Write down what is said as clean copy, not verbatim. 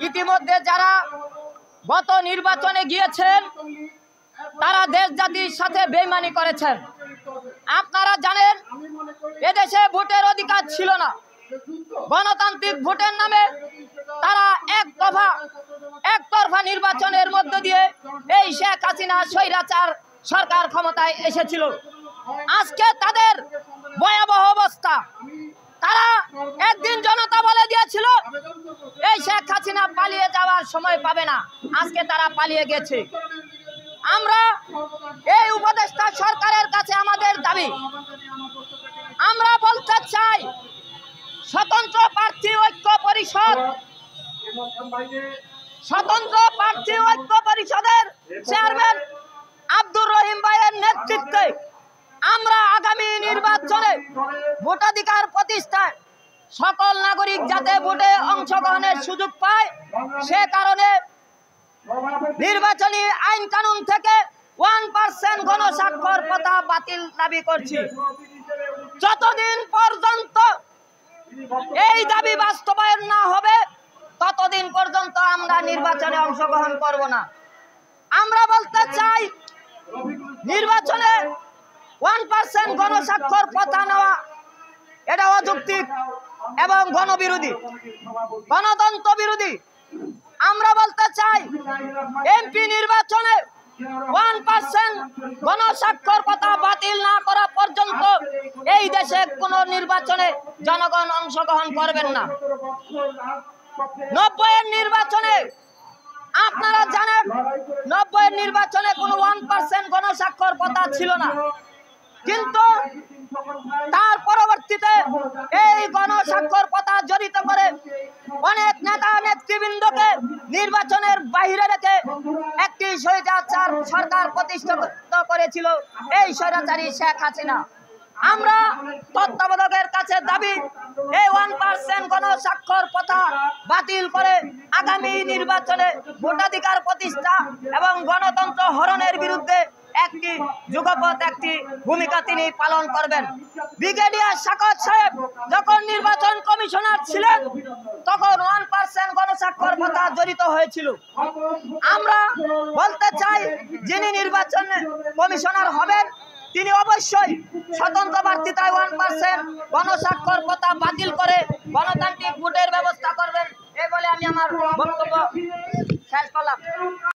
ইতিমধ্যে যারা গত নির্বাচনে গিয়েছেন তারা দেশ জাতির সাথে বেইমানি করেছেন। আপনারা জানেন এদেশে ভোটের অধিকার ছিল না। গণতান্ত্রিক ভোটের নামে তারা একতরফা নির্বাচনের মধ্য দিয়ে এই শেখ হাসিনা স্বৈরাচার সরকার ক্ষমতায় এসেছিল। আজকে তাদের ভয়াবহ অবস্থা। তারা একদিন জনতা বলে দিয়েছিল এই শেখ হাসিনা পালিয়ে যাওয়ার সময় পাবে না, আজকে তারা পালিয়ে গেছে। আমরা এই উপদেষ্টা সরকারের কাছে আমাদের দাবি, আমরা বলতে চাই স্বতন্ত্র প্রার্থী ঐক্য পরিষদের চেয়ারম্যান আব্দুর রহিম ভাইয়ের নেতৃত্বে আমরা আগামী নির্বাচনে ভোটাধিকার প্রতিষ্ঠায় সকল নাগরিক যাতে ভোটে অংশগ্রহণের সুযোগ পায় সে কারণে নির্বাচনী আইন কানুন থেকে 1% গণস্বাক্ষর প্রথা বাতিল দাবি করছি। যতদিন পর্যন্ত এই দাবি বাস্তবায়ন না হবে ততদিন পর্যন্ত আমরা নির্বাচনে অংশগ্রহণ করব না। আমরা বলতে চাই নির্বাচনে 1% গণস্বাক্ষর প্রথা নেওয়া এটা অযৌক্তিক এবং গণবিরোধী, গণতন্ত্র বিরোধী। আমরা বলতে চাই এমপি নির্বাচনে 1% গণস্বাক্ষর প্রথা বাতিল না করা পর্যন্ত এই দেশে কোন নির্বাচনে জনগণ অংশগ্রহণ করবেন না। 90-এর নির্বাচনে আপনারা জানেন 90-এর নির্বাচনে কোনো 1% গণস্বাক্ষর প্রথা ছিল না, কিন্তু তার পরবর্তীতে এই গণস্বাক্ষর প্রথা জড়িত করে অনেক নেতা নেতৃবৃন্দকে নির্বাচনের বাইরে রেখে একটি স্বৈরাচার সরকার প্রতিষ্ঠিত করেছিল এই স্বৈরাচারী শেখ হাসিনা। আমরা তত্ত্বাবধায়কের কাছে দাবি এই 1% গণস্বাক্ষর প্রথা বাতিল করে আগামী নির্বাচনে ভোটাধিকার প্রতিষ্ঠা এবং গণতন্ত্র হরণের বিরুদ্ধে একটি যুগপৎ একটি ভূমিকা তিনি পালন করবেন। ব্রিগেডিয়ার শাকত সাহেব যখন নির্বাচন কমিশনার ছিলেন তখন 1% গণস্বাক্ষর প্রথা জড়িত হয়েছিল। আমরা বলতে চাই যিনি নির্বাচন কমিশনার হবেন তিনি অবশ্যই স্বতন্ত্র প্রার্থিতায় 1% গণস্বাক্ষর প্রথা বাতিল করে গণতান্ত্রিক ভোটের ব্যবস্থা করবেন। এই বলে আমি আমার বক্তব্য শেষ করলাম।